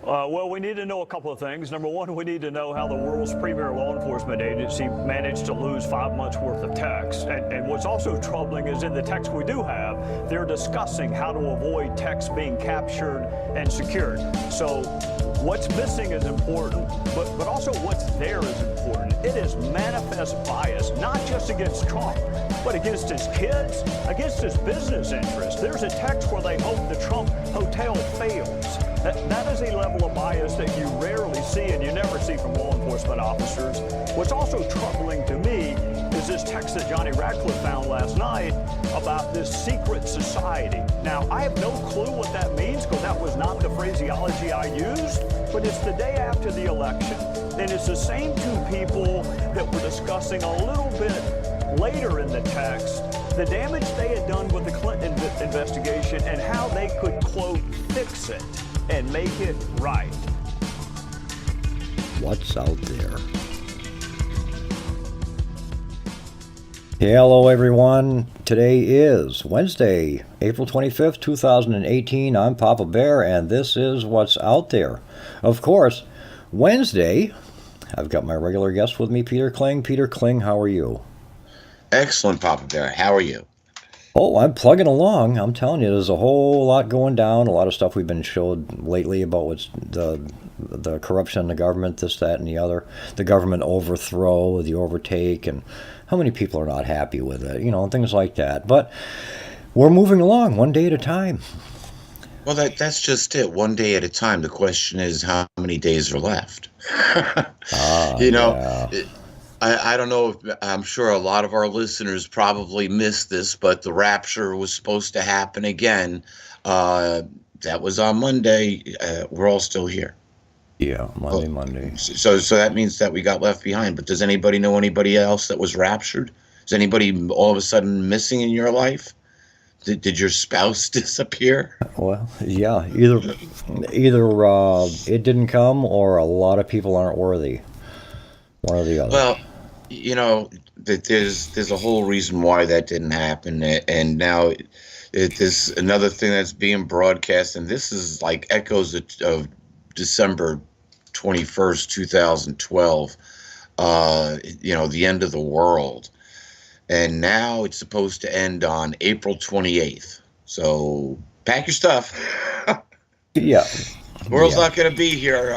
Well, we need to know a couple of things. Number one, we need to know how the world's premier law enforcement agency managed to lose 5 months worth of text. And what's also troubling is in the text we do have, they're discussing how to avoid text being captured and secured. So what's missing is important, but also what's there is important. It is manifest bias, not just against Trump, but against his kids, against his business interests. There's a text where they hope the Trump hotel fails. That is a level of bias that you rarely see and you never see from law enforcement officers. What's also troubling to me is this text that Johnny Ratcliffe found last night about this secret society. Now, I have no clue what that means because that was not the phraseology I used, but it's the day after the election. And it's the same two people that were discussing a little bit later in the text the damage they had done with the Clinton investigation and how they could, quote, fix it and make it right. What's out there? Hello, everyone. Today is Wednesday, April 25th, 2018. I'm Papa Bear, and this is What's Out There. Of course, Wednesday, I've got my regular guest with me, Peter Kling. Peter Kling, how are you? Excellent, Papa Bear. How are you? Oh, I'm plugging along. I'm telling you, there's a whole lot going down. A lot of stuff we've been showed lately about what's the corruption in the government, this, that, and the other. The government overthrow, the overtake, and how many people are not happy with it, and things like that. But we're moving along one day at a time. Well, that's just it. One day at a time. The question is, how many days are left? Yeah. I don't know if, I'm sure a lot of our listeners probably missed this, but the rapture was supposed to happen again. That was on Monday. We're all still here. Yeah, Monday. So that means that we got left behind. But does anybody know anybody else that was raptured? Is anybody all of a sudden missing in your life? Did your spouse disappear? Well, yeah. Either it didn't come, or a lot of people aren't worthy. One or the other. Well, there's a whole reason why that didn't happen, and now there's another thing that's being broadcast, and this is like echoes of December 21st, 2012. The end of the world, and now it's supposed to end on April 28th. So pack your stuff. Yeah. The world's not going to be here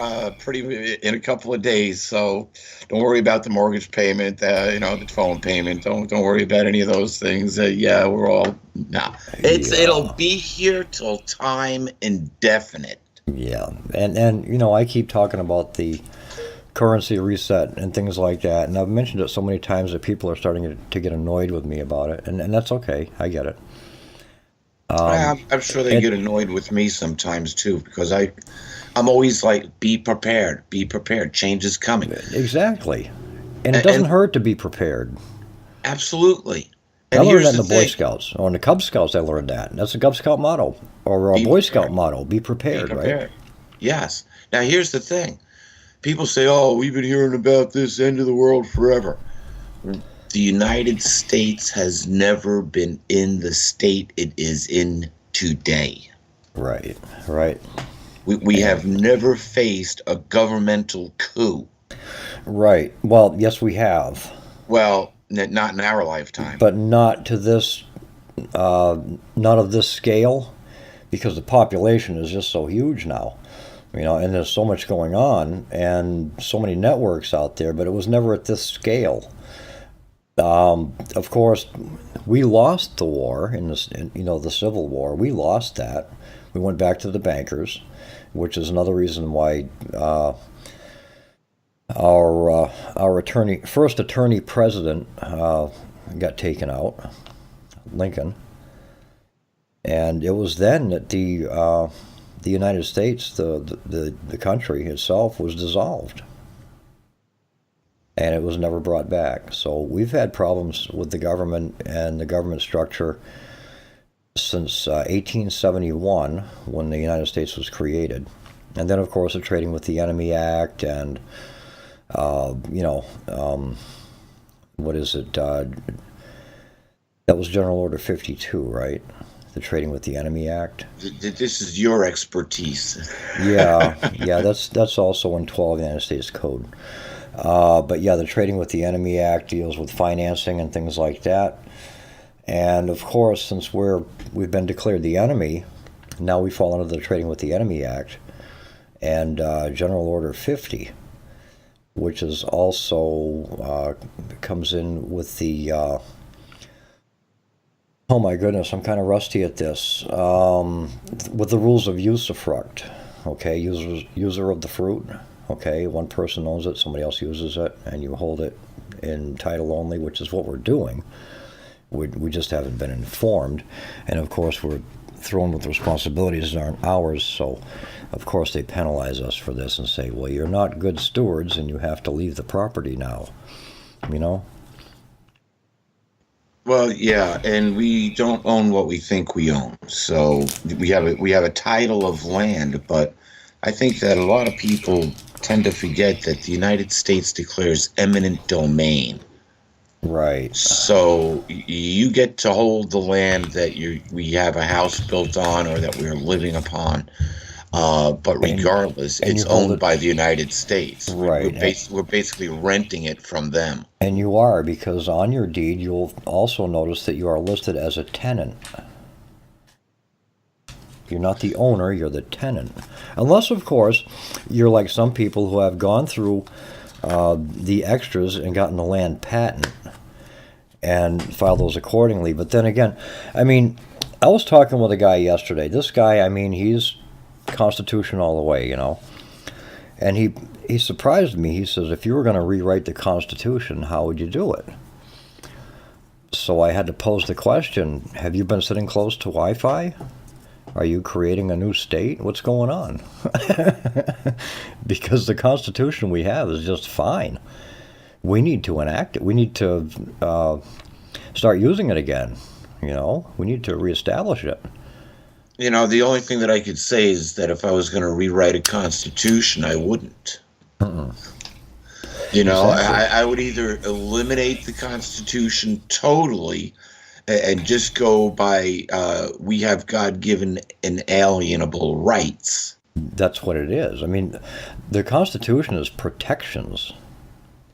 in a couple of days, so don't worry about the mortgage payment, the phone payment. Don't worry about any of those things. It'll be here till time indefinite. Yeah, and I keep talking about the currency reset and things like that, and I've mentioned it so many times that people are starting to get annoyed with me about it, and that's okay. I get it. I'm sure they get annoyed with me sometimes too, because I'm always like, be prepared. Change is coming. Exactly, and it doesn't hurt to be prepared. Absolutely. I learned that in the Boy Scouts, or in the Cub Scouts. I learned that. That's a Cub Scout motto, or a Boy Scout motto: be prepared. Right? Yes. Now here's the thing: people say, "Oh, we've been hearing about this end of the world forever." The United States has never been in the state it is in today. Right. We have never faced a governmental coup. Right. Well, yes, we have. Well, not in our lifetime. But not to this, not of this scale, because the population is just so huge now. And there's so much going on and so many networks out there, but it was never at this scale. Of course, we lost the war the Civil War. We lost that. We went back to the bankers, which is another reason why our first attorney president got taken out, Lincoln, and it was then that the United States, the country itself, was dissolved. And it was never brought back. So we've had problems with the government and the government structure since 1871, when the United States was created. And then, of course, the Trading with the Enemy Act and, what is it? That was General Order 52, right? the Trading with the Enemy Act. This is your expertise. Yeah, that's also in 12 United States Code. But yeah, the Trading with the Enemy Act deals with financing and things like that. And of course, since we've been declared the enemy, now we fall under the Trading with the Enemy Act and General Order 50, which is also comes in with the. Oh my goodness, I'm kind of rusty at this. With the rules of usufruct, okay, user of the fruit, okay, one person owns it, somebody else uses it, and you hold it in title only, which is what we're doing. We just haven't been informed, and of course we're thrown with responsibilities that aren't ours, so of course they penalize us for this and say, well, you're not good stewards and you have to leave the property now, you know? Well, yeah, and we don't own what we think we own. So we have a title of land, but I think that a lot of people tend to forget that the United States declares eminent domain. Right. So you get to hold the land that we have a house built on or that we're living upon. But regardless, it's owned by the United States. Right. We're basically renting it from them. And you are, because on your deed, you'll also notice that you are listed as a tenant. You're not the owner, you're the tenant. Unless, of course, you're like some people who have gone through the extras and gotten the land patent and filed those accordingly. But then again, I mean, I was talking with a guy yesterday. This guy, I mean, he's Constitution all the way, you know. And he surprised me. He says, if you were going to rewrite the Constitution, how would you do it? So I had to pose the question, have you been sitting close to Wi-Fi? Are you creating a new state? What's going on? Because the Constitution we have is just fine. We need to enact it. We need to start using it again. You know, we need to reestablish it. You know, the only thing that I could say is that if I was going to rewrite a constitution, I wouldn't. You know, exactly. I would either eliminate the Constitution totally and just go by we have God-given inalienable rights. That's what it is. I mean, the Constitution is protections.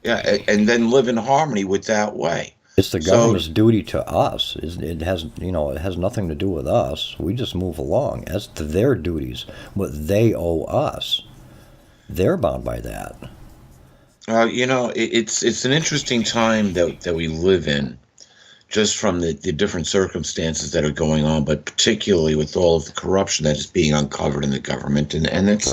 Yeah, and then live in harmony with that way. It's the government's duty to us. It has nothing to do with us. We just move along. That's their duties. What they owe us, they're bound by that. You know, it's an interesting time that we live in, just from the different circumstances that are going on, but particularly with all of the corruption that is being uncovered in the government. And that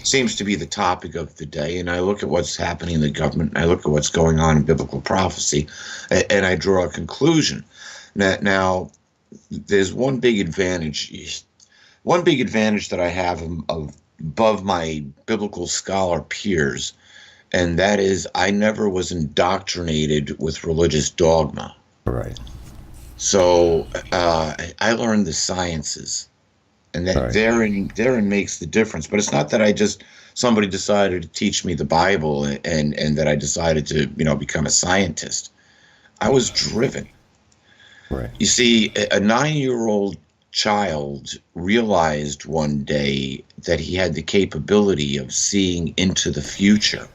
seems to be the topic of the day. And I look at what's happening in the government, and I look at what's going on in biblical prophecy, and I draw a conclusion. Now there's one big advantage that I have above my biblical scholar peers, and that is I never was indoctrinated with religious dogma. Right. So I learned the sciences, and that therein makes the difference. But it's not that somebody decided to teach me the Bible and that I decided to become a scientist. I was driven. Right. You see, a 9-year-old child realized one day that he had the capability of seeing into the future.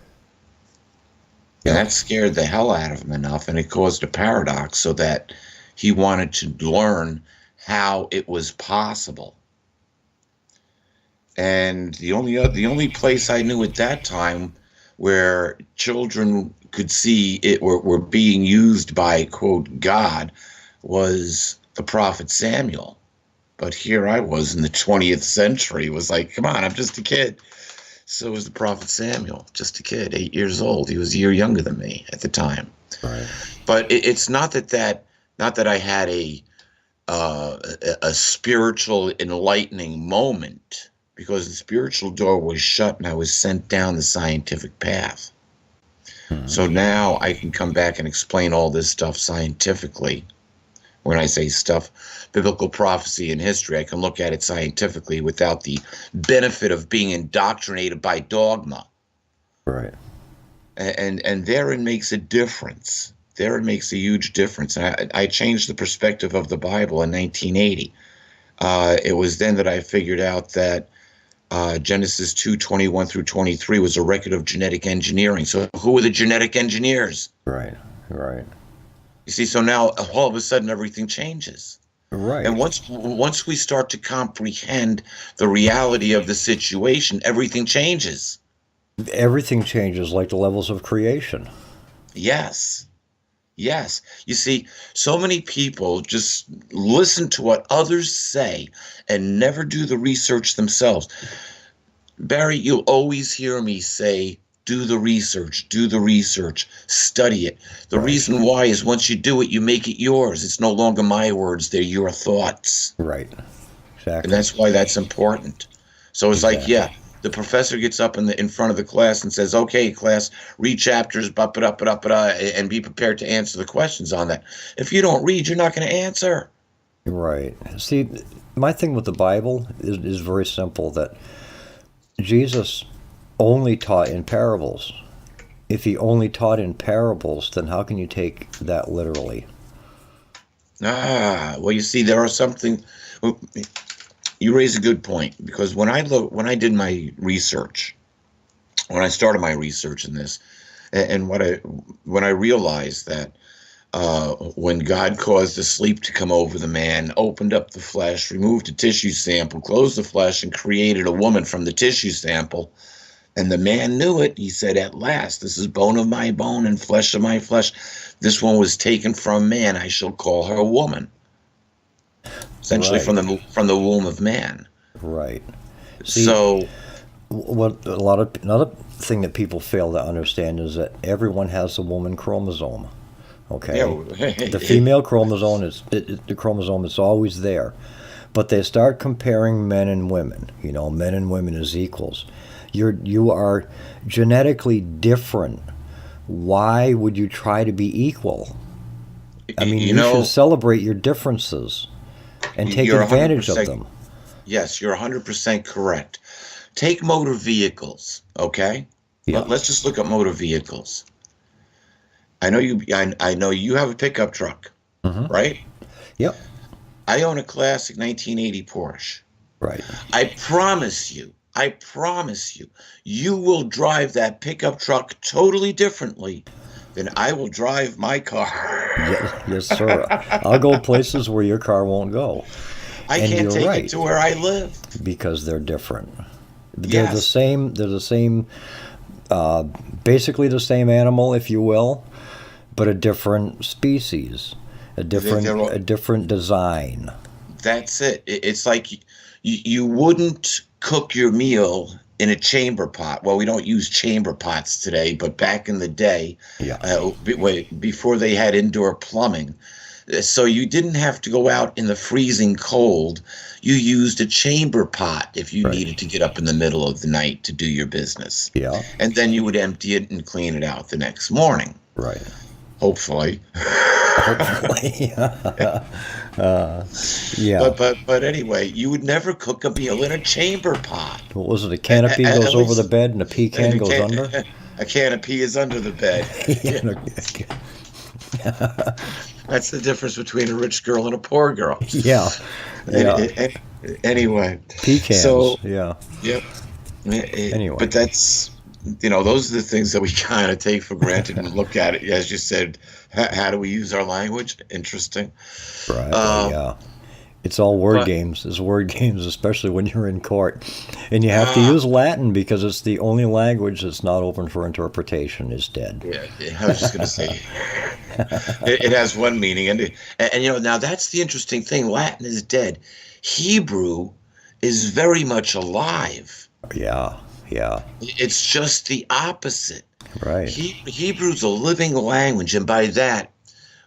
And that scared the hell out of him enough, and it caused a paradox so that he wanted to learn how it was possible. And the only place I knew at that time where children could see it were being used by, quote, God, was the prophet Samuel. But here I was in the 20th century. It was like, come on, I'm just a kid. So was the prophet Samuel, just a kid, 8 years old. He was a year younger than me at the time. Right. But it's not that I had a spiritual enlightening moment, because the spiritual door was shut and I was sent down the scientific path. So now I can come back and explain all this stuff scientifically. When I say stuff, biblical prophecy and history, I can look at it scientifically without the benefit of being indoctrinated by dogma. Right. And therein makes a difference. Therein makes a huge difference. And I changed the perspective of the Bible in 1980. It was then that I figured out that Genesis 2:21 through 23 was a record of genetic engineering. So who were the genetic engineers? Right. You see, so now all of a sudden everything changes. Right. And once we start to comprehend the reality of the situation, everything changes. Everything changes, like the levels of creation. Yes. You see, so many people just listen to what others say and never do the research themselves. Barry, you'll always hear me say, do the research, study it. The reason why is once you do it, you make it yours. It's no longer my words, they're your thoughts. Right. Exactly. And that's why that's important. So it's like, the professor gets up in front of the class and says, okay, class, read chapters, and be prepared to answer the questions on that. If you don't read, you're not going to answer. Right. See, my thing with the Bible is very simple, that Jesus only taught in parables. If he only taught in parables, then how can you take that literally? Well, you see, there are something. You raise a good point, because when I did my research, when I started my research in this, and when I realized that when God caused the sleep to come over the man, opened up the flesh, removed a tissue sample, closed the flesh, and created a woman from the tissue sample, and the man knew it, he said, "At last, this is bone of my bone and flesh of my flesh. This one was taken from man. I shall call her a woman." Essentially, from the womb of man. Right. See, so, another thing that people fail to understand is that everyone has a woman chromosome. Okay. The female chromosome is always there, but they start comparing men and women. Men and women as equals. You are genetically different. Why would you try to be equal? I mean, you should celebrate your differences and take advantage of them. Yes, you're 100% correct. Take motor vehicles, okay? Yeah. Let's just look at motor vehicles. I know you have a pickup truck, right? Yep. I own a classic 1980 Porsche. Right. I promise you, you will drive that pickup truck totally differently than I will drive my car. Yes, sir. I'll go places where your car won't go. I can't take it to where I live. Because they're different. They're the same. They're the same. Basically the same animal, if you will, but a different species, a different design. That's it. It's like you wouldn't cook your meal in a chamber pot. Well, we don't use chamber pots today, but back in the day, before they had indoor plumbing, so you didn't have to go out in the freezing cold. You used a chamber pot if you needed to get up in the middle of the night to do your business. Yeah. And then you would empty it and clean it out the next morning. Right. Hopefully. Yeah. But anyway, you would never cook a meal in a chamber pot. What was it? A canopy goes over the bed and a pecan goes under? A canopy is under the bed. That's the difference between a rich girl and a poor girl. Yeah. Anyway. Pecans. So, yeah. Yep. Anyway. But that's, those are the things that we kind of take for granted and look at it. As you said, how do we use our language? Interesting. Right. Yeah. It's all word games. It's word games, especially when you're in court. And you have to use Latin because it's the only language that's not open for interpretation. It's dead. Yeah, I was just going to say, it has one meaning. And now that's the interesting thing. Latin is dead. Hebrew is very much alive. Yeah. It's just the opposite. Right. Hebrew's a living language. And by that,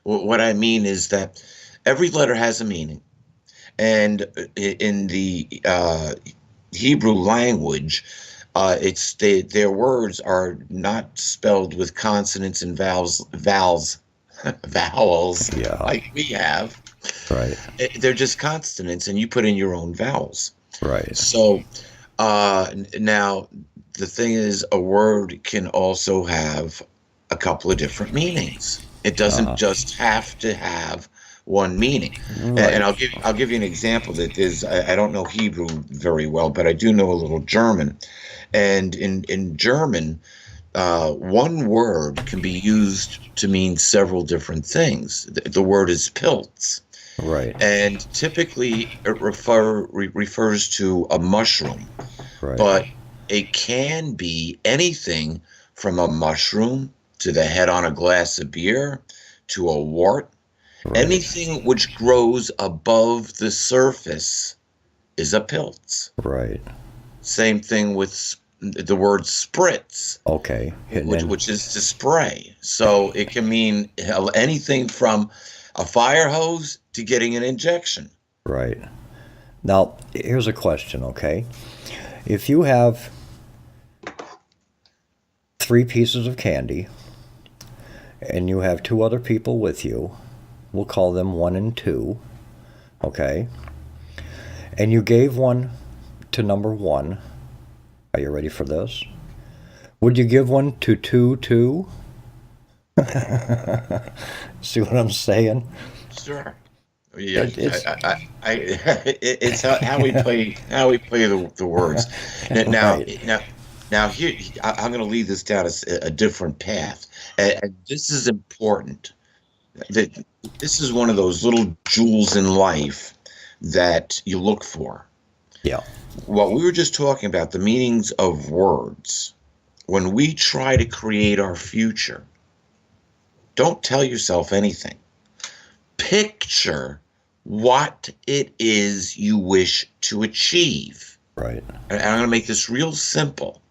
what I mean is that every letter has a meaning. And in the Hebrew language, their words are not spelled with consonants and vowels, like we have. Right. They're just consonants, and you put in your own vowels. Right. So now the thing is, a word can also have a couple of different meanings. It doesn't just have to have one meaning. Right. And I'll give you an example that is, I don't know Hebrew very well, but I do know a little German. And in German, one word can be used to mean several different things. The word is pilz. Right. And typically it refers to a mushroom, Right. but it can be anything from a mushroom to the head on a glass of beer to a wart. Right. Anything which grows above the surface is a pilz. Right. Same thing with the word spritz, Okay. which is to spray. So it can mean anything from a fire hose to getting an injection. Right. Now, here's a question, okay? If you have 3 pieces of candy and you have 2 other people with you, we'll call them 1 and 2, okay? And you gave one to number 1. Are you ready for this? Would you give one to 2 too? See what I'm saying? Sure. Yeah, it's how we play the words. Now, Right. now here I'm going to lead this down a different path, and this is important. That this is one of those little jewels in life that you look for. Yeah. What we were just talking about, the meanings of words. When we try to create our future, don't tell yourself anything. Picture what it is you wish to achieve. Right. And I'm going to make this real simple.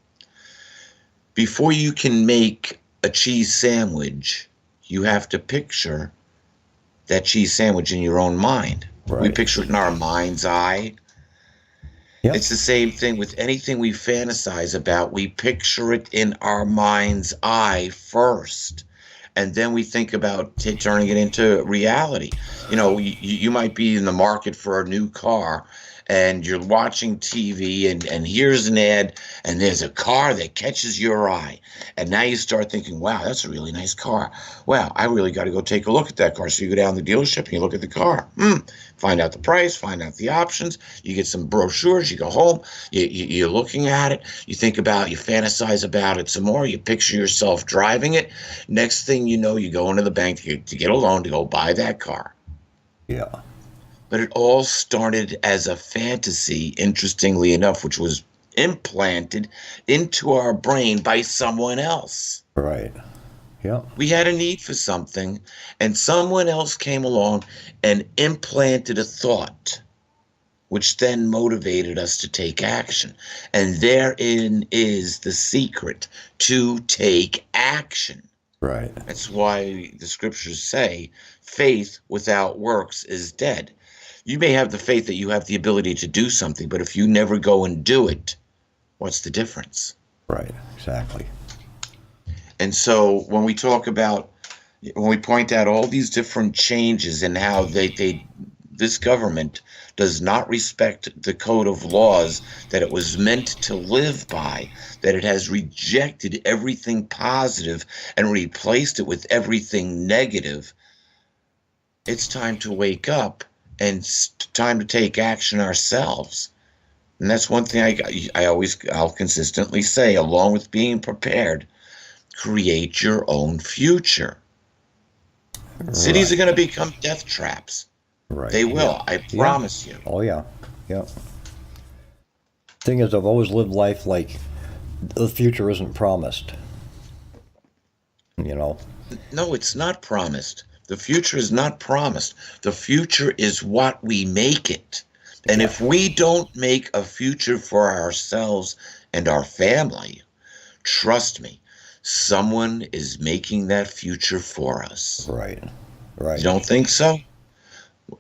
Before you can make a cheese sandwich, you have to picture that cheese sandwich in your own mind. Right. We picture it in our mind's eye. Yep. It's the same thing with anything we fantasize about. We picture it in our mind's eye first. And then we think about turning it into reality. You know, you might be in the market for a new car and you're watching TV and here's an ad and there's a car that catches your eye. And now you start thinking, wow, that's a really nice car. Wow, I really got to go take a look at that car. So you go down to the dealership and you look at the car. Find out the price, find out the options. You get some brochures, you go home, you're looking at it. You think about, you fantasize about it some more. You picture yourself driving it. Next thing you know, you go into the bank to get a loan to go buy that car. Yeah. But it all started as a fantasy, interestingly enough, which was implanted into our brain by someone else. Right. Yeah. We had a need for something, and someone else came along and implanted a thought, which then motivated us to take action. And therein is the secret, to take action. Right. That's why the scriptures say faith without works is dead. You may have the faith that you have the ability to do something, but if you never go and do it, what's the difference? Right. Exactly. And so when we point out all these different changes and how this government does not respect the code of laws that it was meant to live by, that it has rejected everything positive and replaced it with everything negative, it's time to wake up and it's time to take action ourselves. And that's one thing I'll consistently say, along with being prepared, create your own future. Right. Cities are going to become death traps. Right. They will. Yeah. I promise you. Oh, yeah. Yeah. Thing is, I've always lived life like the future isn't promised. You know? No, it's not promised. The future is not promised. The future is what we make it. And if we don't make a future for ourselves and our family, trust me, someone is making that future for us. Right. Right. You don't think so?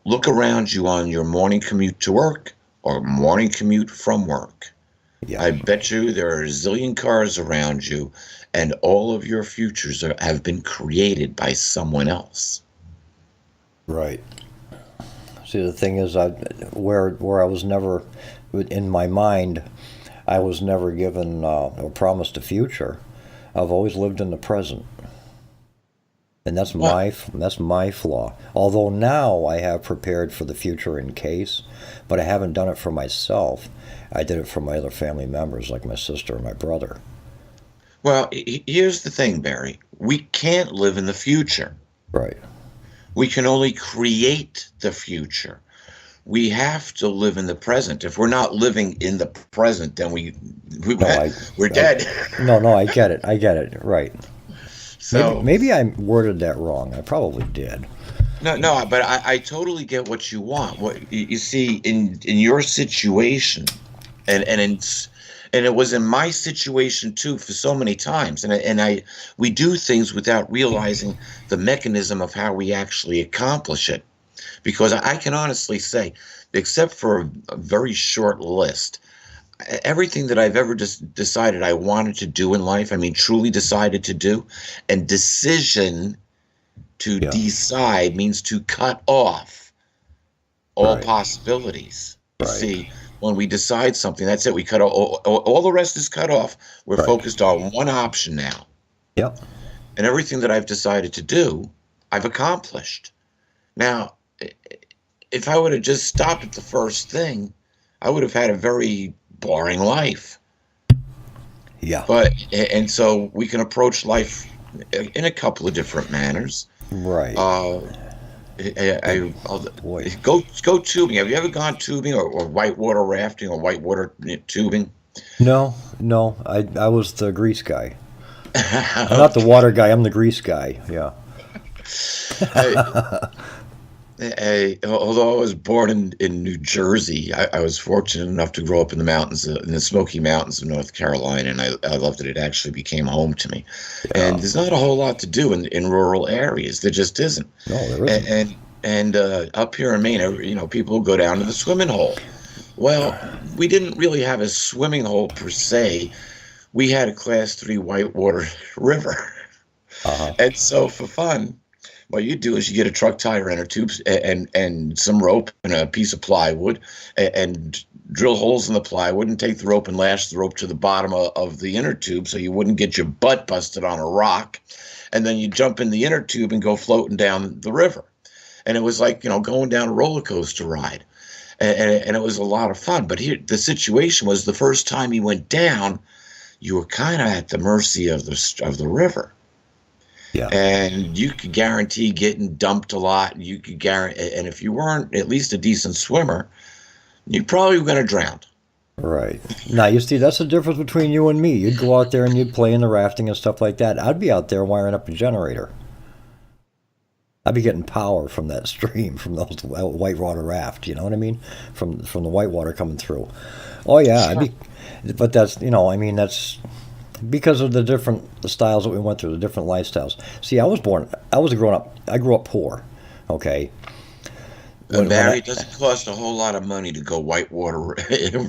Look around you on your morning commute to work or morning commute from work. Yeah. I bet you there are a zillion cars around you, and all of your futures have been created by someone else. Right. See, the thing is, where I was never, in my mind, I was never given or promised a future. I've always lived in the present. And that's my flaw. Although now I have prepared for the future in case, but I haven't done it for myself. I did it for my other family members, like my sister and my brother. Well, here's the thing, Barry. We can't live in the future. Right. We can only create the future. We have to live in the present. If we're not living in the present, then we're dead. No, I get it. Right. So maybe I worded that wrong. I probably did. No, but I totally get what you want. What you see in your situation, and it was in my situation too for so many times. And we do things without realizing the mechanism of how we actually accomplish it. Because I can honestly say, except for a very short list, everything that I've ever just decided I wanted to do in life, I mean, truly decided to do, and decision to decide means to cut off all possibilities. You see, when we decide something, that's it. We cut all the rest is cut off. We're focused on one option now. Yep. And everything that I've decided to do, I've accomplished. Now, if I would have just stopped at the first thing, I would have had a very boring life. Yeah. And so we can approach life in a couple of different manners. Right. Go tubing. Have you ever gone tubing or whitewater rafting or whitewater tubing? No. I was the grease guy. I'm not the water guy. I'm the grease guy. Yeah. Although I was born in New Jersey, I was fortunate enough to grow up in the mountains, in the Smoky Mountains of North Carolina, and I loved that it actually became home to me. Yeah. And there's not a whole lot to do in rural areas. There just isn't. No, there isn't. And up here in Maine, people go down to the swimming hole. Well, we didn't really have a swimming hole per se. We had a Class 3 whitewater river. And so for fun, what you do is you get a truck tire inner tubes and some rope and a piece of plywood and drill holes in the plywood and take the rope and lash the rope to the bottom of the inner tube so you wouldn't get your butt busted on a rock. And then you jump in the inner tube and go floating down the river. And it was like, going down a roller coaster ride. And it was a lot of fun. But here, the situation was the first time you went down, you were kind of at the mercy of the river. Yeah. And you could guarantee getting dumped a lot. You could guarantee, and if you weren't at least a decent swimmer, you probably were going to drown. Right. Now, you see, that's the difference between you and me. You'd go out there and you'd play in the rafting and stuff like that. I'd be out there wiring up a generator. I'd be getting power from that stream, from those whitewater raft. You know what I mean? From the whitewater coming through. Oh yeah, sure. But that's because of the different styles that we went through, the different lifestyles. See, I grew up poor, okay? Barry, it doesn't cost a whole lot of money to go whitewater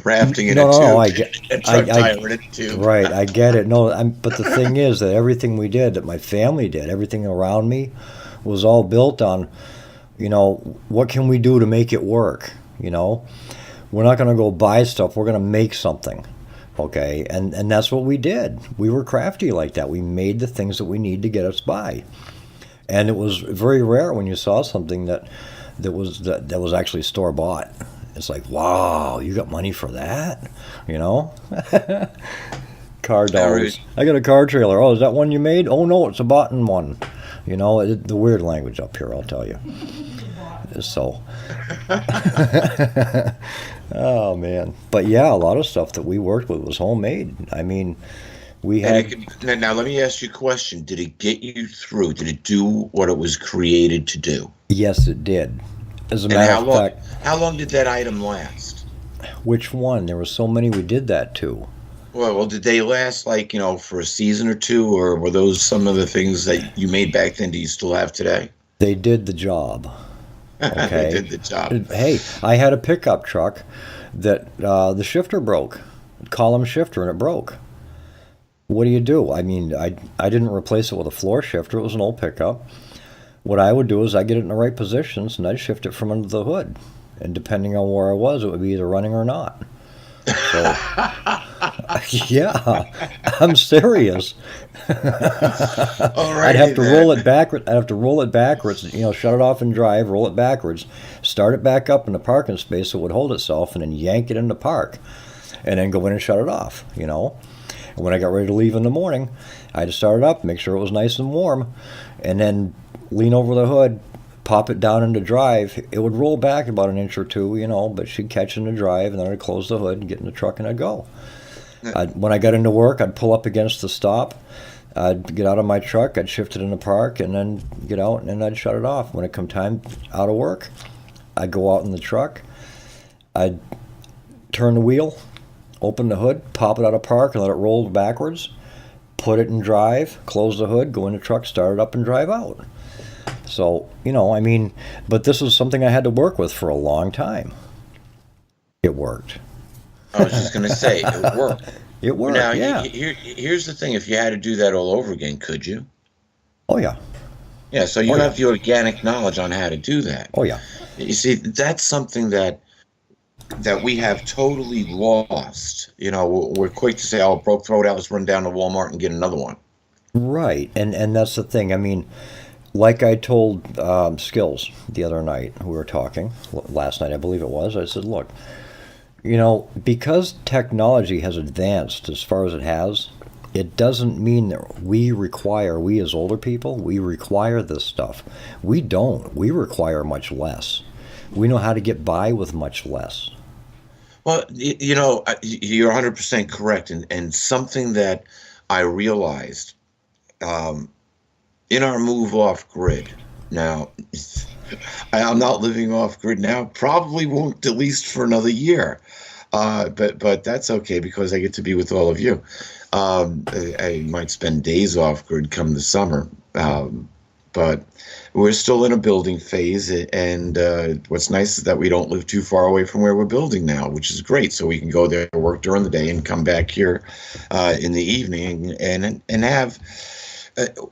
rafting in a tube. No, I get it. Right, I get it. But the thing is that everything we did, that my family did, everything around me was all built on, what can we do to make it work, We're not going to go buy stuff. We're going to make something. Okay, and that's what we did. We were crafty like that. We made the things that we need to get us by, and it was very rare when you saw something that was actually store bought. It's like, wow, you got money for that, Car dollars. I got a car trailer. Oh, is that one you made? Oh no, it's a boughten one. The weird language up here, I'll tell you. So. Oh man, but yeah, a lot of stuff that we worked with was homemade. I mean, we had. Now let me ask you a question: did it get you through? Did it do what it was created to do? Yes, it did. As a matter of fact, how long did that item last? Which one? There were so many we did that to. Well, did they last for a season or two, or were those some of the things that you made back then? Do you still have today? They did the job. Okay. They did the job. Hey, I had a pickup truck that the shifter broke, column shifter, and it broke. What do you do? I mean, I didn't replace it with a floor shifter. It was an old pickup. What I would do is I'd get it in the right positions, and I'd shift it from under the hood. And depending on where I was, it would be either running or not. So Yeah, I'm serious. All right. I'd have to roll it backward. I'd have to roll it backwards. Shut it off and drive. Roll it backwards. Start it back up in the parking space so it would hold itself, and then yank it into park, and then go in and shut it off. And when I got ready to leave in the morning, I had to start it up, make sure it was nice and warm, and then lean over the hood, pop it down into drive. It would roll back about an inch or two, but she'd catch in the drive, and then I'd close the hood and get in the truck and I'd go. When I got into work, I'd pull up against the stop. I'd get out of my truck, I'd shift it in the park, and then get out, and then I'd shut it off. When it come time out of work, I'd go out in the truck, I'd turn the wheel, open the hood, pop it out of park, and let it roll backwards, put it in drive, close the hood, go in the truck, start it up, and drive out. So, but this was something I had to work with for a long time. It worked. I was just going to say, it worked. It worked, now, yeah. Here's the thing. If you had to do that all over again, could you? Oh, yeah. Yeah, so you have the organic knowledge on how to do that. Oh, yeah. You see, that's something that we have totally lost. We're quick to say, oh, broke, throw it out, let's run down to Walmart and get another one. Right, and that's the thing. Like I told Skills the other night, we were talking, last night I believe it was, I said, look, because technology has advanced as far as it has, it doesn't mean that we as older people, we require this stuff. We don't. We require much less. We know how to get by with much less. Well, you're 100% correct. And something that I realized in our move off grid, now, I'm not living off grid now, probably won't, at least for another year. But that's okay because I get to be with all of you. I might spend days off grid come the summer. But we're still in a building phase, and what's nice is that we don't live too far away from where we're building now, which is great. So we can go there, work during the day, and come back here in the evening, and have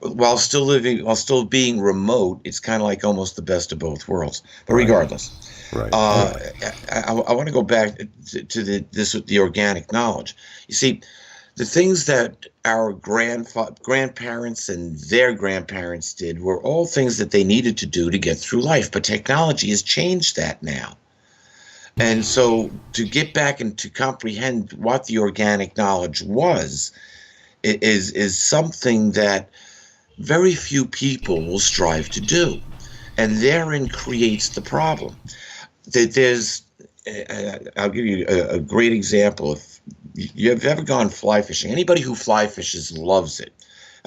while still being remote. It's kind of like almost the best of both worlds. But regardless, right. I want to go back to the organic knowledge. You see, the things that our grandparents and their grandparents did were all things that they needed to do to get through life. But technology has changed that now. And so to get back and to comprehend what the organic knowledge was is something that very few people will strive to do. And therein creates the problem. I'll give you a great example. If you've ever gone fly fishing, anybody who fly fishes loves it.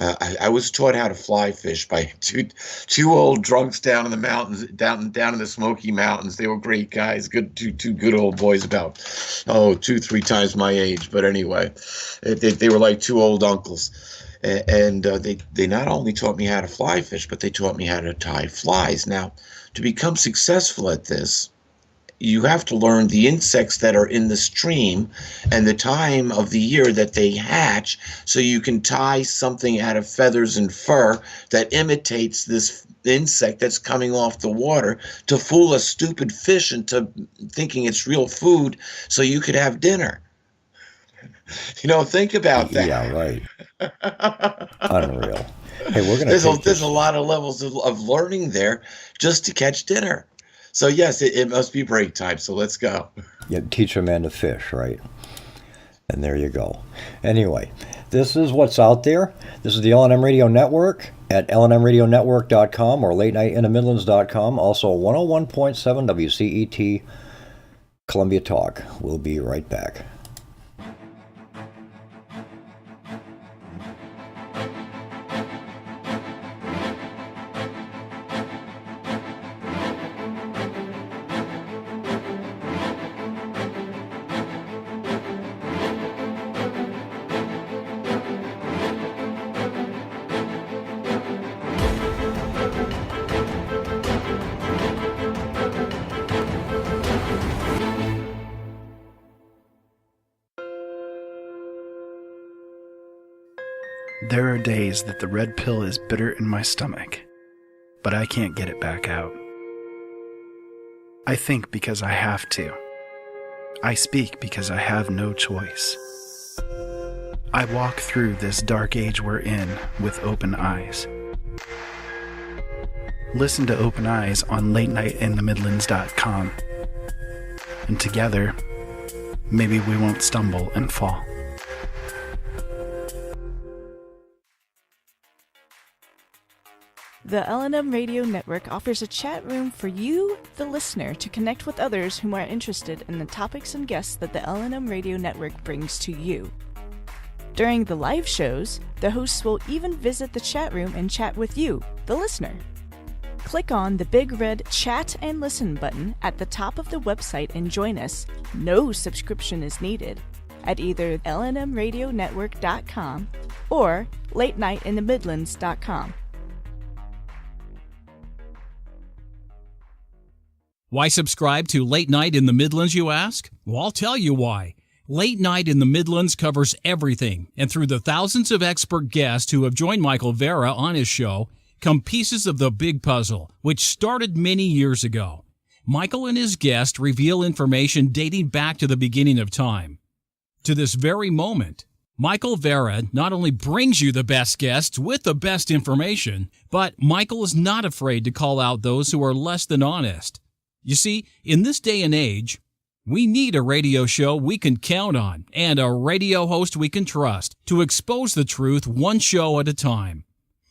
I was taught how to fly fish by two old drunks down in the mountains, down in the Smoky Mountains. They were great guys, two good old boys, about 2-3 times my age. But anyway, they were like two old uncles, and they not only taught me how to fly fish, but they taught me how to tie flies. Now, to become successful at this, you have to learn the insects that are in the stream and the time of the year that they hatch, so you can tie something out of feathers and fur that imitates this insect that's coming off the water to fool a stupid fish into thinking it's real food so you could have dinner. Think about that. Yeah, right. Unreal. Hey, we're gonna. There's a lot of levels of learning there just to catch dinner. So yes, it must be break time. So let's go. Yeah, teach a man to fish, right? And there you go. Anyway, this is what's out there. This is the LNM Radio Network at lnmradionetwork.com or latenightinthemidlands.com. Also 101.7 WCET Columbia Talk. We'll be right back. There are days that the red pill is bitter in my stomach, but I can't get it back out. I think because I have to. I speak because I have no choice. I walk through this dark age we're in with open eyes. Listen to Open Eyes on LateNightInTheMidlands.com. And together, maybe we won't stumble and fall. The LNM Radio Network offers a chat room for you, the listener, to connect with others whom are interested in the topics and guests that the LNM Radio Network brings to you. During the live shows, the hosts will even visit the chat room and chat with you, the listener. Click on the big red Chat and Listen button at the top of the website and join us. No subscription is needed at either lnmradionetwork.com or latenightinthemidlands.com. Why subscribe to Late Night in the Midlands, you ask? Well, I'll tell you why. Late Night in the Midlands covers everything, and through the thousands of expert guests who have joined Michael Vera on his show, come pieces of the big puzzle, which started many years ago. Michael and his guests reveal information dating back to the beginning of time. To this very moment, Michael Vera not only brings you the best guests with the best information, but Michael is not afraid to call out those who are less than honest. You see, in this day and age, we need a radio show we can count on and a radio host we can trust to expose the truth one show at a time.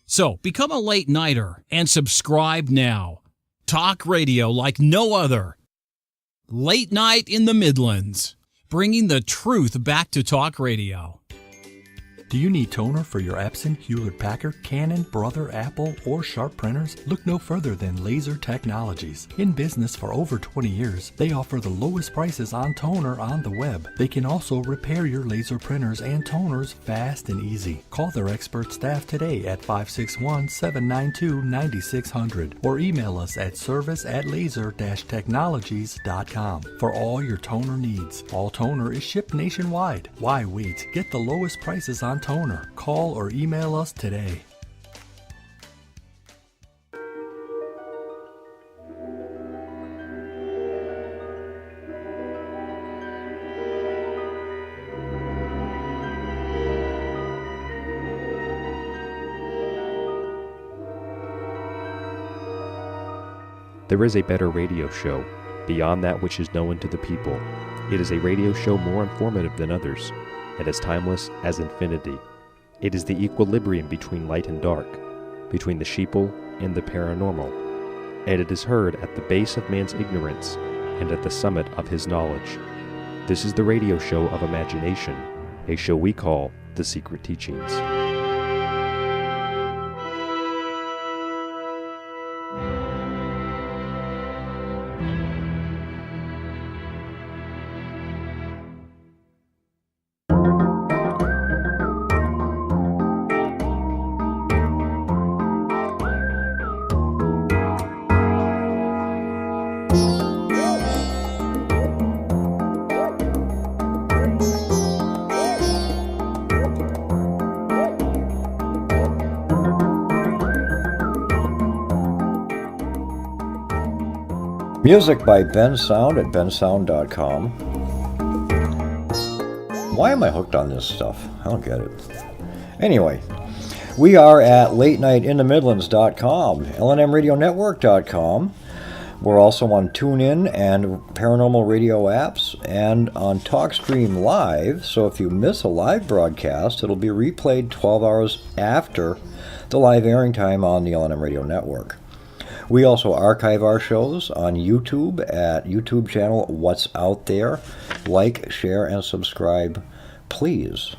So become a late nighter and subscribe now. Talk radio like no other. Late Night in the Midlands, bringing the truth back to talk radio. Do you need toner for your Epson, Hewlett-Packard, Canon, Brother, Apple, or Sharp printers? Look no further than Laser Technologies. In business for over 20 years, they offer the lowest prices on toner on the web. They can also repair your laser printers and toners fast and easy. Call their expert staff today at 561-792-9600 or email us at service@laser-technologies.com for all your toner needs. All toner is shipped nationwide. Why wait? Get the lowest prices on toner. Call or email us today. There is a better radio show, beyond that which is known to the people. It is a radio show more informative than others, and as timeless as infinity. It is the equilibrium between light and dark, between the sheeple and the paranormal, and it is heard at the base of man's ignorance and at the summit of his knowledge. This is the radio show of imagination, a show we call The Secret Teachings. Music by Ben Sound at bensound.com. Why am I hooked on this stuff? I don't get it. Anyway, we are at latenightinthemidlands.com, LNMradionetwork.com. We're also on TuneIn and Paranormal Radio apps and on TalkStream Live, so if you miss a live broadcast, it'll be replayed 12 hours after the live airing time on the LNM Radio Network. We also archive our shows on YouTube at YouTube channel What's Out There. Like, share, and subscribe, please.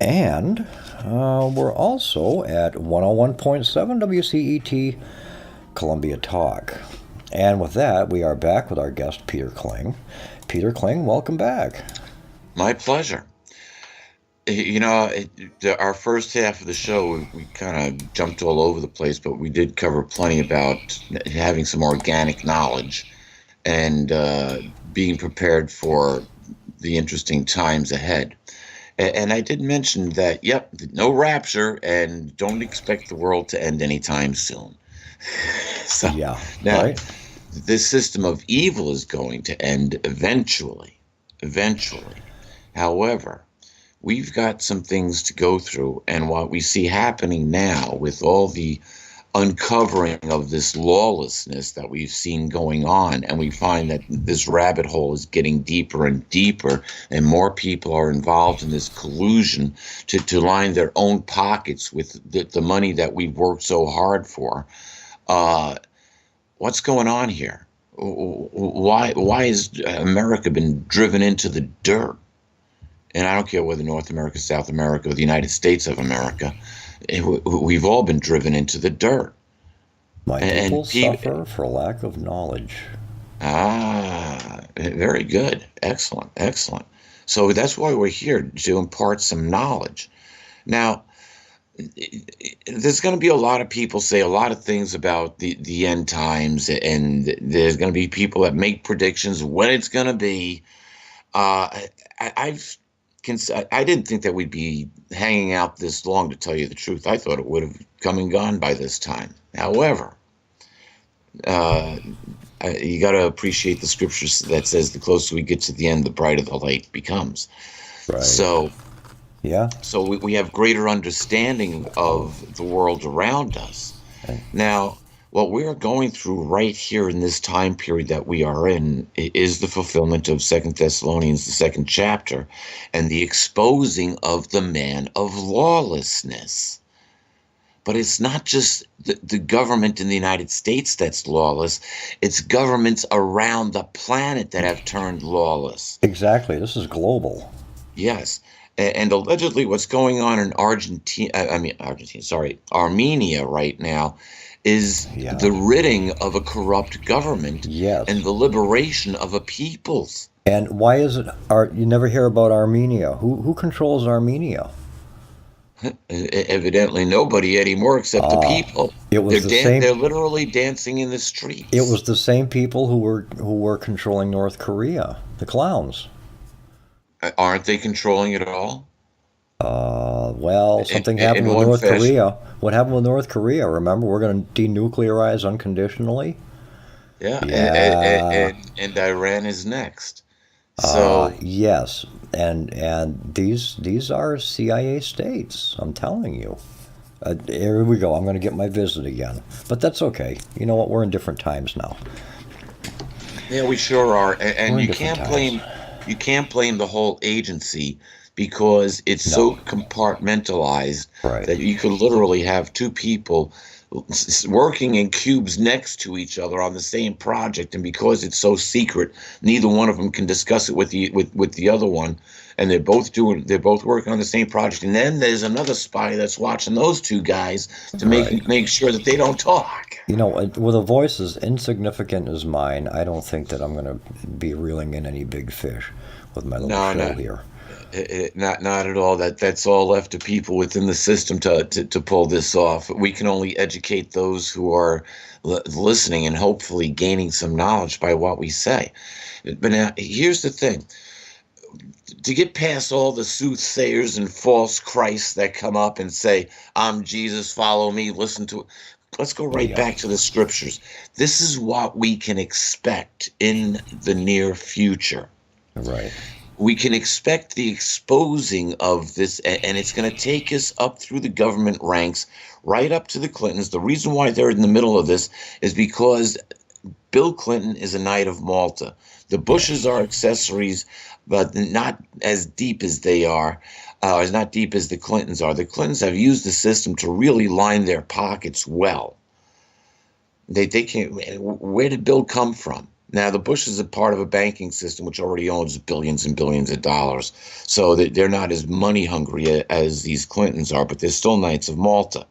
And we're also at 101.7 WCET Columbia Talk. And with that, we are back with our guest, Peter Kling. Peter Kling, welcome back. My pleasure. You know, our first half of the show, we kind of jumped all over the place, but we did cover plenty about having some organic knowledge and being prepared for the interesting times ahead. And I did mention that, yep, no rapture, and don't expect the world to end anytime soon. So yeah, now, right? This system of evil is going to end eventually. However, we've got some things to go through. And what we see happening now with all the uncovering of this lawlessness that we've seen going on, and we find that this rabbit hole is getting deeper and deeper, and more people are involved in this collusion to line their own pockets with the money that we've worked so hard for. What's going on here? Why has America been driven into the dirt? And I don't care whether North America, South America, or the United States of America, we've all been driven into the dirt. My people suffer for lack of knowledge. Very good. Excellent, excellent. So that's why we're here, to impart some knowledge. Now, there's going to be a lot of people say a lot of things about the end times, and there's going to be people that make predictions of when it's going to be. I didn't think that we'd be hanging out this long, to tell you the truth. I thought it would have come and gone by this time. However, you got to appreciate the scriptures that says the closer we get to the end, the brighter the light becomes. Right. So, yeah. So we have greater understanding of the world around us. Okay. Now, what we're going through right here in this time period that we are in is the fulfillment of 2 Thessalonians, the 2nd chapter, and the exposing of the man of lawlessness. But it's not just the government in the United States that's lawless. It's governments around the planet that have turned lawless. Exactly. This is global. Yes. And allegedly what's going on in Armenia right now is the ridding of a corrupt government, and the liberation of a peoples. And why is it you never hear about Armenia? Who controls Armenia? Evidently nobody anymore except the people. They're literally dancing in the streets. It was the same people who were controlling North Korea, the clowns. Aren't they controlling it all? Well, something happened with North Korea. What happened with North Korea? Remember, we're going to denuclearize unconditionally. Yeah. And Iran is next. So yes, and these are CIA states. I'm telling you. Here we go. I'm going to get my visit again, but that's okay. You know what? We're in different times now. Yeah, we sure are, and you can't blame the whole agency, because it's so compartmentalized that you could literally have two people working in cubes next to each other on the same project, and because it's so secret, neither one of them can discuss it with the other one, and they're both working on the same project. And then there's another spy that's watching those two guys to make sure that they don't talk. You know, with a voice as insignificant as mine, I don't think that I'm going to be reeling in any big fish with my little show here. Not at all. That's all left to people within the system to pull this off. We can only educate those who are listening and hopefully gaining some knowledge by what we say. But now, here's the thing. To get past all the soothsayers and false Christs that come up and say, I'm Jesus, follow me, listen to it. Let's go back to the scriptures. This is what we can expect in the near future. Right. We can expect the exposing of this, and it's going to take us up through the government ranks, right up to the Clintons. The reason why they're in the middle of this is because Bill Clinton is a Knight of Malta. The Bushes are accessories, but not as deep as they are, as not deep as the Clintons are. The Clintons have used the system to really line their pockets well. They can't. Where did Bill come from? Now, the Bushes are part of a banking system which already owns billions and billions of dollars. So they're not as money hungry as these Clintons are, but they're still Knights of Malta.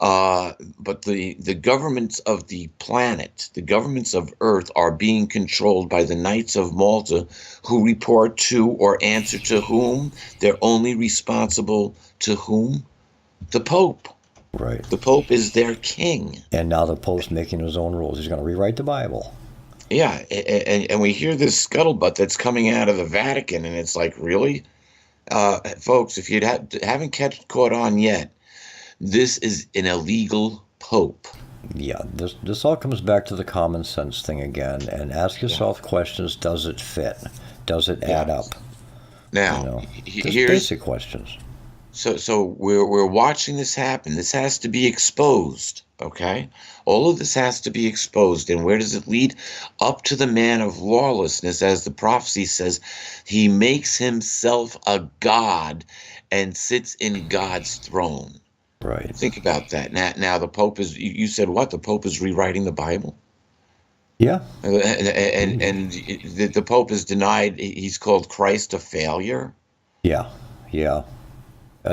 But the governments of the planet, the governments of Earth, are being controlled by the Knights of Malta, who report to or answer to whom? They're only responsible to whom? The Pope. Right. The Pope is their king. And now the Pope's making his own rules. He's going to rewrite the Bible. Yeah, and we hear this scuttlebutt that's coming out of the Vatican, and it's like, really? Folks, if you haven't caught on yet, this is an illegal pope. Yeah, this all comes back to the common sense thing again, and ask yourself questions. Does it fit? Does it add up? Now, just here's basic questions. so we're watching this happen. This has to be exposed, okay? All of this has to be exposed. And where does it lead? Up to the man of lawlessness, as the prophecy says, he makes himself a god and sits in God's throne. Right. Think about that. Now the Pope is, you said what? The Pope is rewriting the Bible? Yeah. And the Pope is denied, he's called Christ a failure? Yeah. Yeah.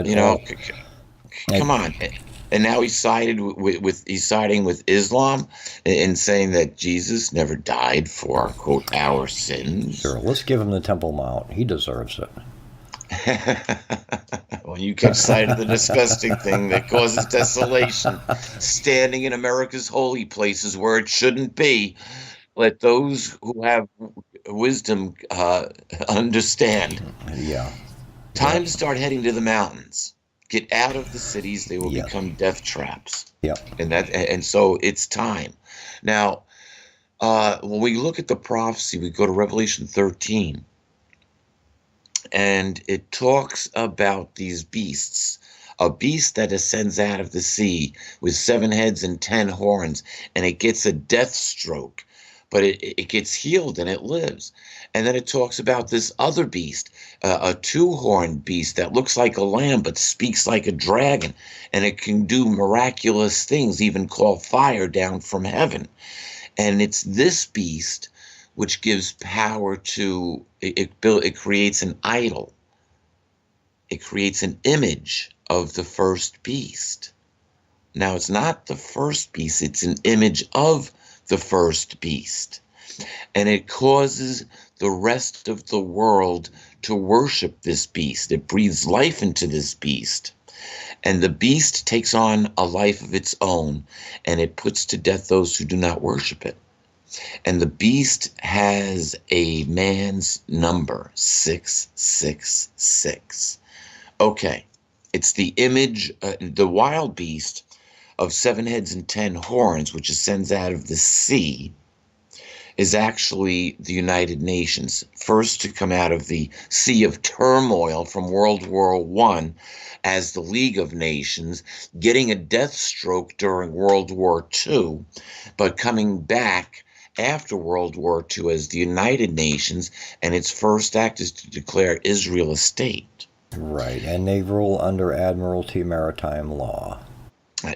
You know, come on. And now he's sided he's siding with Islam and saying that Jesus never died for, quote, our sins. Sure, let's give him the Temple Mount. He deserves it. When you catch sight of the disgusting thing that causes desolation, standing in America's holy places where it shouldn't be, let those who have wisdom understand. Yeah. Time to start heading to the mountains. Get out of the cities; they will become death traps. Yep. And so it's time. Now, when we look at the prophecy, we go to Revelation 13, and it talks about these beasts. A beast that ascends out of the sea with 7 heads and 10 horns, and it gets a death stroke, but it gets healed and it lives. And then it talks about this other beast, a 2-horned beast that looks like a lamb but speaks like a dragon, and it can do miraculous things, even call fire down from heaven. And it's this beast which gives power to it creates an idol. It creates an image of the first beast. Now, it's not the first beast, it's an image of the first beast. And it causes the rest of the world to worship this beast. It breathes life into this beast. And the beast takes on a life of its own, and it puts to death those who do not worship it. And the beast has a man's number, 666. Okay, it's the image, the wild beast of 7 heads and 10 horns, which ascends out of the sea, is actually the United Nations, first to come out of the sea of turmoil from World War I as the League of Nations, getting a death stroke during World War II, but coming back after World War II as the United Nations, and its first act is to declare Israel a state. Right, and they rule under Admiralty Maritime Law.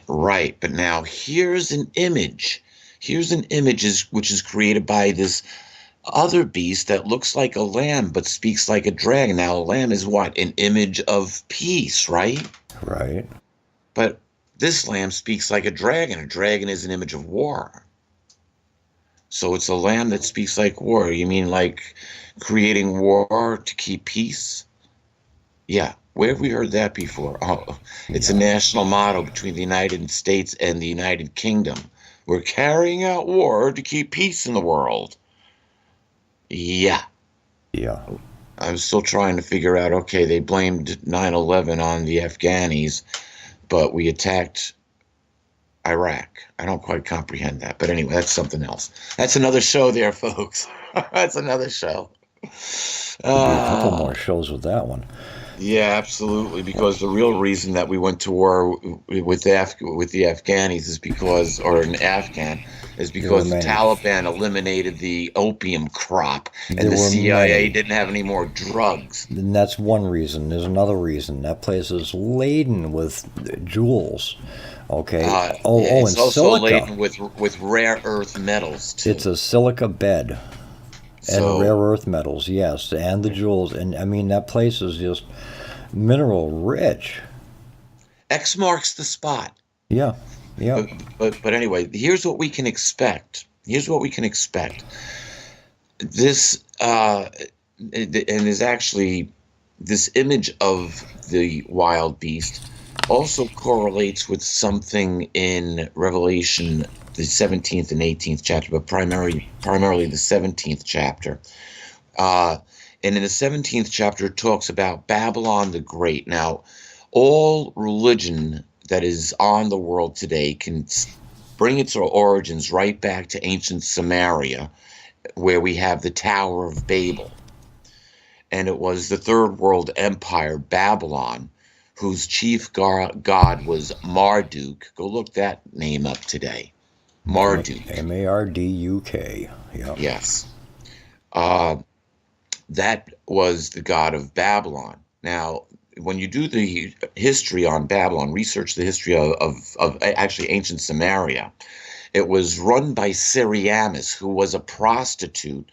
Right, but now here's an image. Here's an image which is created by this other beast that looks like a lamb but speaks like a dragon. Now, a lamb is what? An image of peace, right? Right. But this lamb speaks like a dragon. A dragon is an image of war. So it's a lamb that speaks like war. You mean like creating war to keep peace? Yeah. Where have we heard that before? Oh, it's a national motto between the United States and the United Kingdom. We're carrying out war to keep peace in the world. Yeah. Yeah. I'm still trying to figure out, okay, they blamed 9/11 on the Afghanis, but we attacked Iraq. I don't quite comprehend that. But anyway, that's something else. That's another show there, folks. That's another show. We'll do a couple more shows with that one. Yeah, absolutely. Because the real reason that we went to war with the Afghanis is because, or an Afghan, is because the Taliban eliminated the opium crop, and the CIA didn't have any more drugs. And that's one reason. There's another reason. That place is laden with jewels. Okay. It's and also silica. laden with rare earth metals too. It's a silica bed. And rare earth metals, yes, and the jewels. And I mean, that place is just mineral rich. X marks the spot. Yeah, yeah. But anyway, here's what we can expect. This, and is actually this image of the wild beast also correlates with something in Revelation, the 17th and 18th chapter, but primarily the 17th chapter. And in the 17th chapter, it talks about Babylon the Great. Now, all religion that is on the world today can bring its origins right back to ancient Samaria, where we have the Tower of Babel. and it was the third world empire, Babylon, whose chief god was Marduk. Go look that name up today. Marduk. Marduk. Yep. Yes. That was the god of Babylon. Now, when you do the history on Babylon, research the history of actually ancient Samaria, it was run by Syriamus, who was a prostitute,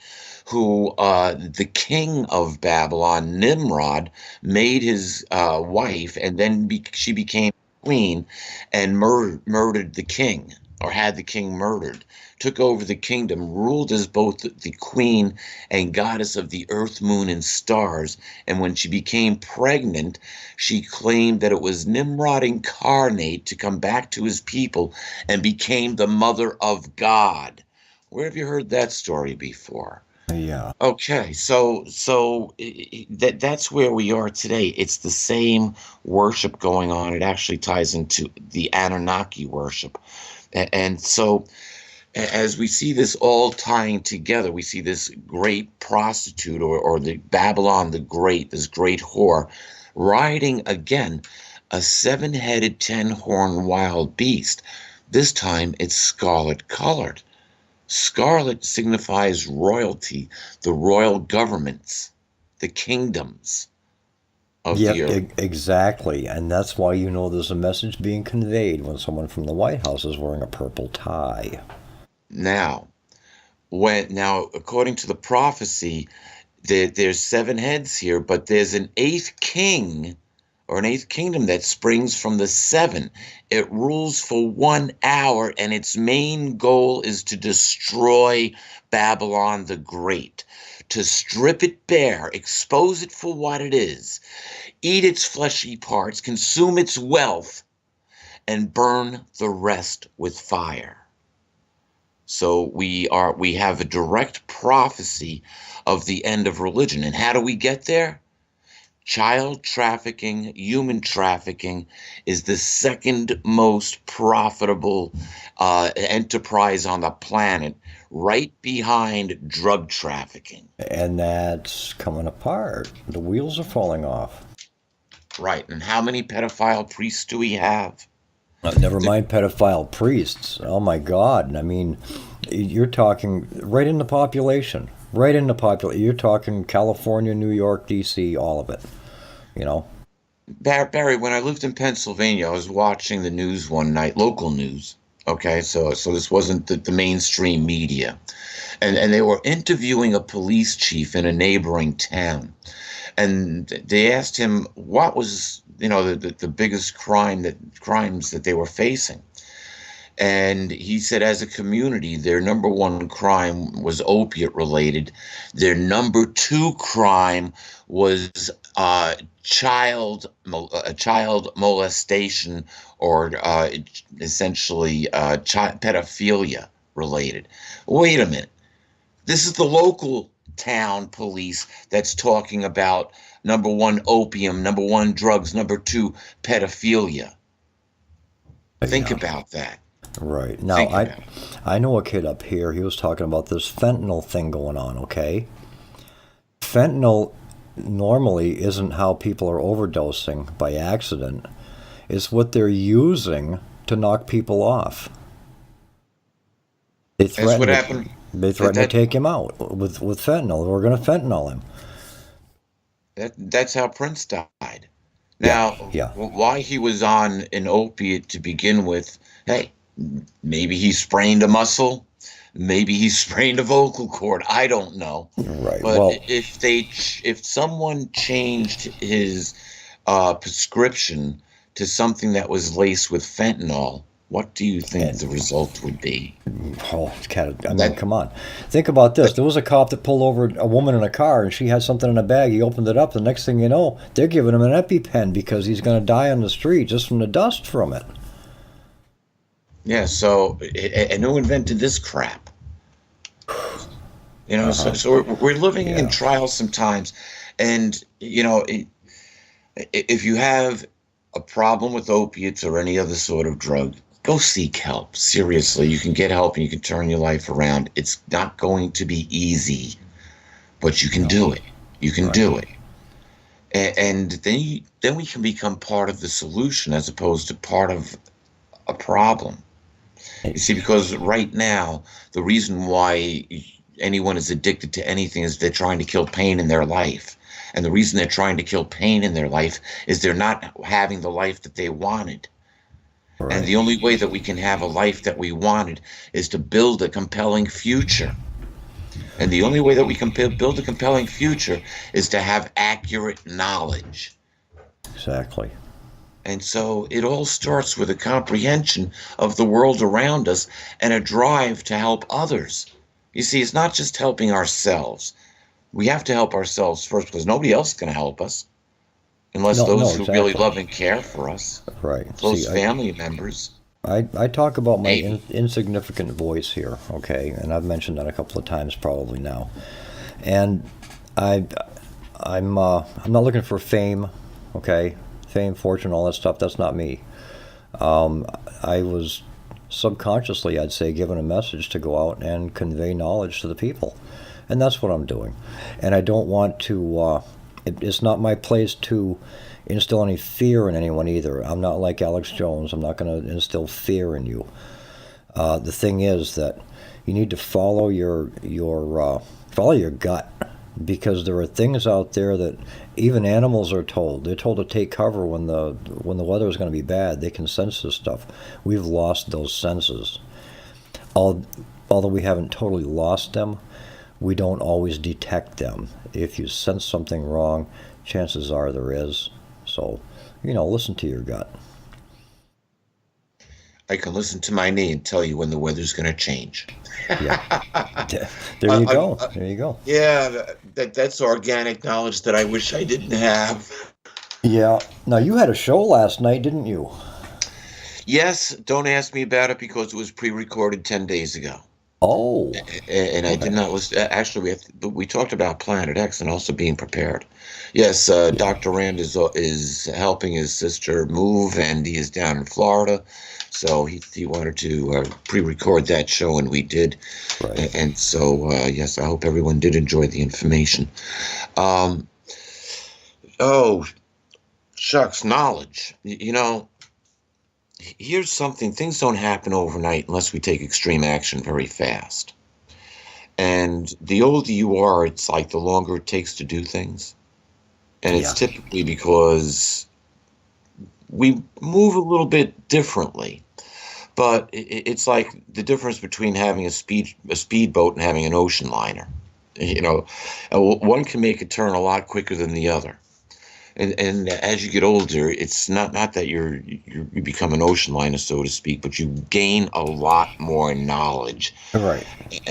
who the king of Babylon, Nimrod, made his wife, and then she became queen and murdered the king, or had the king murdered, took over the kingdom, ruled as both the queen and goddess of the earth, moon, and stars. And when she became pregnant, she claimed that it was Nimrod incarnate to come back to his people and became the mother of God. Where have you heard that story before? Yeah. Okay, so that's where we are today. It's the same worship going on. It actually ties into the Anunnaki worship. And so as we see this all tying together, we see this great prostitute or the Babylon the Great, this great whore, riding again a 7-headed, 10-horned wild beast. This time it's scarlet colored. Scarlet signifies royalty, the royal governments, the kingdoms of the earth. Exactly. And that's why you know there's a message being conveyed when someone from the White House is wearing a purple tie. Now, according to the prophecy, there's 7 heads here, but there's an 8th king or an 8th kingdom that springs from the 7. It rules for 1 hour, and its main goal is to destroy Babylon the Great, to strip it bare, expose it for what it is, eat its fleshy parts, consume its wealth, and burn the rest with fire. So we have a direct prophecy of the end of religion. And how do we get there? Child trafficking, human trafficking is the second most profitable enterprise on the planet, right behind drug trafficking. And that's coming apart. The wheels are falling off. Right. And how many pedophile priests do we have? Never mind pedophile priests. Oh my God. I mean, you're talking right in the population. Right in the population. You're talking California, New York, D.C., all of it. You know? Barry, when I lived in Pennsylvania, I was watching the news one night, local news. Okay, so this wasn't the mainstream media. And they were interviewing a police chief in a neighboring town. And they asked him what was, the biggest crimes that they were facing. And he said, as a community, their number 1 crime was opiate related. Their number 2 crime was child molestation, or essentially pedophilia related. Wait a minute. This is the local town police that's talking about number 1, opium, number 1, drugs, number 2, pedophilia. Think about that. Right. Now, I know a kid up here, he was talking about this fentanyl thing going on, okay? Fentanyl normally isn't how people are overdosing by accident. It's what they're using to knock people off. They threaten to take him out with fentanyl. We're going to fentanyl him. That's how Prince died. Now, why he was on an opiate to begin with, hey, maybe he sprained a muscle, maybe he sprained a vocal cord. I don't know. Right. But if someone changed his prescription to something that was laced with fentanyl, what do you think the result would be? Oh, come on. Think about this. There was a cop that pulled over a woman in a car, and she had something in a bag. He opened it up. The next thing you know, they're giving him an EpiPen because he's going to die on the street just from the dust from it. Yeah, so, and who invented this crap? So we're living in trials sometimes. And, if you have a problem with opiates or any other sort of drug, go seek help. Seriously, you can get help and you can turn your life around. It's not going to be easy, but you can do it. You can do it. And then we can become part of the solution as opposed to part of a problem. You see, because right now, the reason why anyone is addicted to anything is they're trying to kill pain in their life. And the reason they're trying to kill pain in their life is they're not having the life that they wanted. Right. And the only way that we can have a life that we wanted is to build a compelling future. And the only way that we can build a compelling future is to have accurate knowledge. Exactly. And so it all starts with a comprehension of the world around us and a drive to help others. You see, it's not just helping ourselves. We have to help ourselves first because nobody else is going to help us unless those who really love and care for us. Right. Close family members. I talk about my insignificant voice here, okay, and I've mentioned that a couple of times probably now, and I'm not looking for fame, okay, fame, fortune, all that stuff. That's not me. I was subconsciously, I'd say, given a message to go out and convey knowledge to the people, and that's what I'm doing. And I don't want to. It's not my place to instill any fear in anyone either. I'm not like Alex Jones. I'm not going to instill fear in you. The thing is that you need to follow your gut, because there are things out there that even animals are told. They're told to take cover when the weather is going to be bad. They can sense this stuff. We've lost those senses. Although we haven't totally lost them, we don't always detect them. If you sense something wrong, chances are there is. So, listen to your gut. I can listen to my knee and tell you when the weather's going to change. Yeah. There you go. There you go. Yeah, that's organic knowledge that I wish I didn't have. Yeah. Now, you had a show last night, didn't you? Yes. Don't ask me about it because it was pre-recorded 10 days ago. Oh. And I did not listen. Actually, we talked about Planet X and also being prepared. Yes, Dr. Rand is helping his sister move, and he is down in Florida. So he wanted to pre-record that show, and we did. Right. And so, yes, I hope everyone did enjoy the information. Oh, shucks, knowledge. Here's something. Things don't happen overnight unless we take extreme action very fast. And the older you are, it's like the longer it takes to do things. And it's typically because we move a little bit differently. But it's like the difference between having a speedboat and having an ocean liner. One can make a turn a lot quicker than the other. And as you get older, it's not that you become an ocean liner, so to speak, but you gain a lot more knowledge. Right.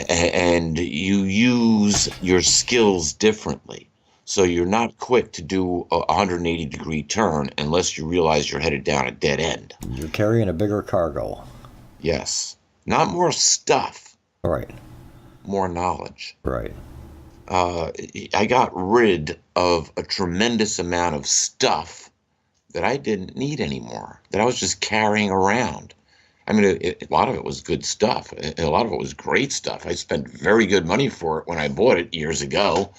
And you use your skills differently. So you're not quick to do a 180-degree turn unless you realize you're headed down a dead end. You're carrying a bigger cargo. Yes. Not more stuff. Right. More knowledge. Right. I got rid of a tremendous amount of stuff that I didn't need anymore, that I was just carrying around. I mean, a lot of it was good stuff. A lot of it was great stuff. I spent very good money for it when I bought it years ago.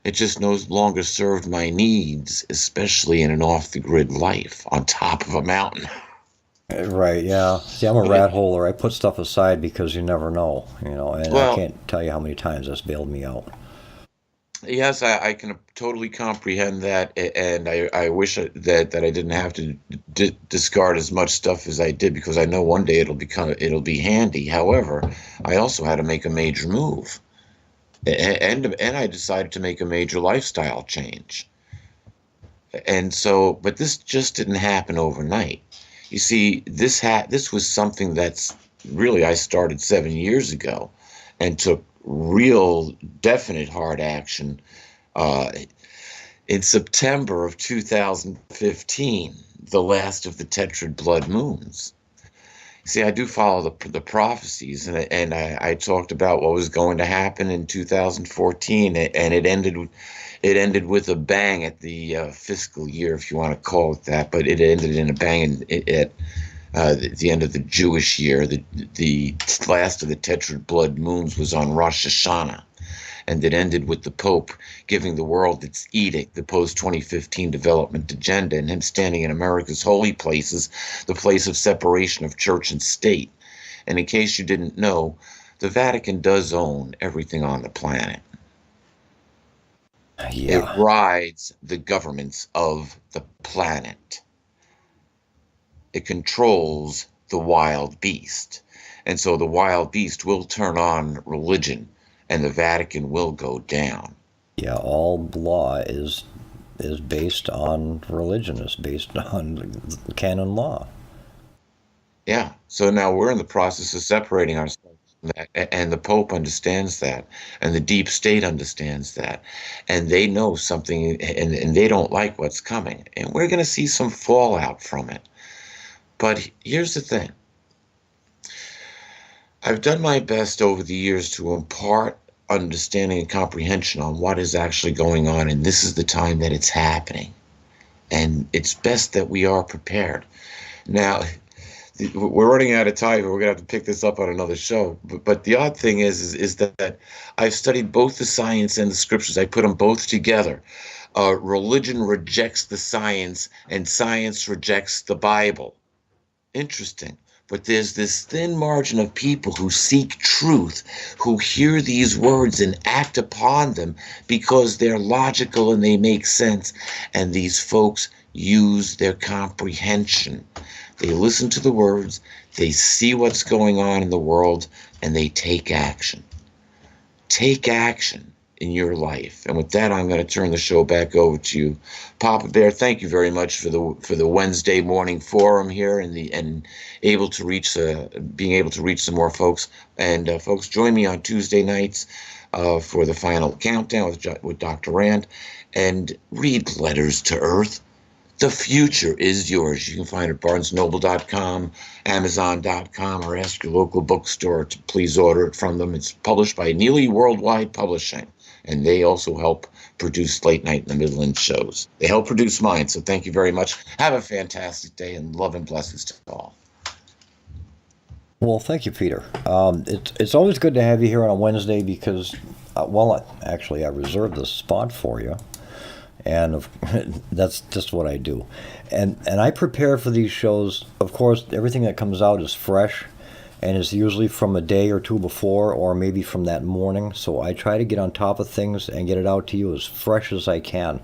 It just no longer served my needs, especially in an off-the-grid life on top of a mountain. Right, yeah. See, I'm a rat holer. I put stuff aside because you never know, and I can't tell you how many times that's bailed me out. Yes, I can totally comprehend that, and I wish that I didn't have to discard as much stuff as I did, because I know one day it'll be handy. However, I also had to make a major move, and I decided to make a major lifestyle change. And so, but this just didn't happen overnight. You see, this was something that's really I started 7 years ago, and took real definite hard action in September of 2015, the last of the tetrad blood moons. See, I do follow the prophecies, and I talked about what was going to happen in 2014, and it ended with a bang at the fiscal year, if you want to call it that, but it ended in a bang at the end of the Jewish year. The last of the tetrad blood moons was on Rosh Hashanah. and it ended with the Pope giving the world its edict, the post-2015 development agenda, and him standing in America's holy places, the place of separation of church and state. And in case you didn't know, the Vatican does own everything on the planet. Yeah. It rides the governments of the planet. It controls the wild beast. And so the wild beast will turn on religion, and the Vatican will go down. Yeah, all law is based on religion, is based on canon law. Yeah. So now we're in the process of separating ourselves from that. And the Pope understands that. And the deep state understands that. And they know something, and they don't like what's coming. And we're going to see some fallout from it. But here's the thing. I've done my best over the years to impart understanding and comprehension on what is actually going on, and this is the time that it's happening. And it's best that we are prepared. Now, we're running out of time. We're going to have to pick this up on another show. But the odd thing is that I've studied both the science and the scriptures. I put them both together. Religion rejects the science, and science rejects the Bible. Interesting. But there's this thin margin of people who seek truth, who hear these words and act upon them because they're logical and they make sense. And these folks use their comprehension. They listen to the words, they see what's going on in the world, and they take action. Take action in your life. And with that, I'm going to turn the show back over to you, Papa Bear. Thank you very much for the Wednesday morning forum here and being able to reach some more folks. And folks, join me on Tuesday nights for the final countdown with Dr. Rand, and read Letters to Earth. The future is yours. You can find it at BarnesNoble.com, Amazon.com, or ask your local bookstore to please order it from them. It's published by Neely Worldwide Publishing, and they also help produce Late Night in the Midlands shows. They help produce mine, so thank you very much. Have a fantastic day, and love and blessings to all. Well, thank you, Peter. It's always good to have you here on a Wednesday because, actually, I reserved this spot for you. And that's just what I do. And I prepare for these shows. Of course, everything that comes out is fresh, and it's usually from a day or two before, or maybe from that morning. So I try to get on top of things and get it out to you as fresh as I can.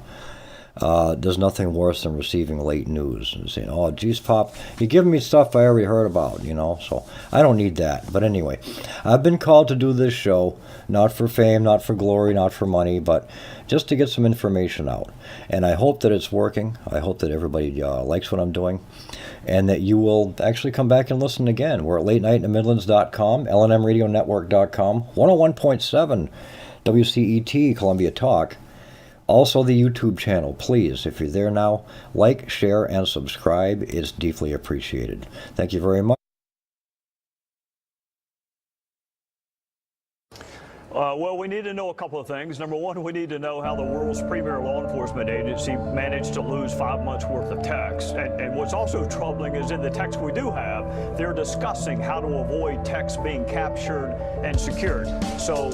There's nothing worse than receiving late news and saying, "Oh, geez, Pop, you're giving me stuff I already heard about," So I don't need that. But anyway, I've been called to do this show, not for fame, not for glory, not for money, but just to get some information out. And I hope that it's working. I hope that everybody likes what I'm doing, and that you will actually come back and listen again. We're at LateNightInTheMidlands.com, LNMRadioNetwork.com, 101.7 WCET, Columbia Talk. Also the YouTube channel. Please, if you're there now, like, share, and subscribe. It's deeply appreciated. Thank you very much. Well, we need to know a couple of things. Number one, we need to know how the world's premier law enforcement agency managed to lose 5 months worth of text. And what's also troubling is in the text we do have, they're discussing how to avoid text being captured and secured. So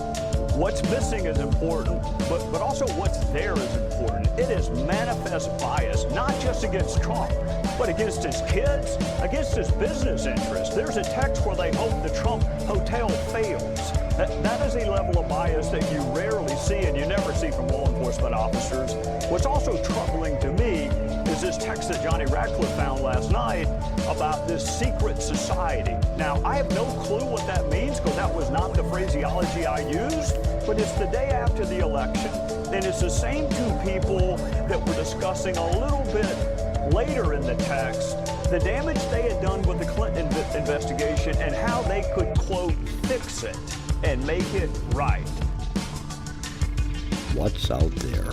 what's missing is important, but also what's there is important. It is manifest bias, not just against Trump, but against his kids, against his business interests. There's a text where they hope the Trump hotel fails. That is a level of bias that you rarely see and you never see from law enforcement officers. What's also troubling to me is this text that Johnny Ratcliffe found last night about this secret society. Now, I have no clue what that means because that was not the phraseology I used, but it's the day after the election, and it's the same two people that were discussing a little bit later in the text the damage they had done with the Clinton investigation and how they could, quote, fix it and make it right. What's out there?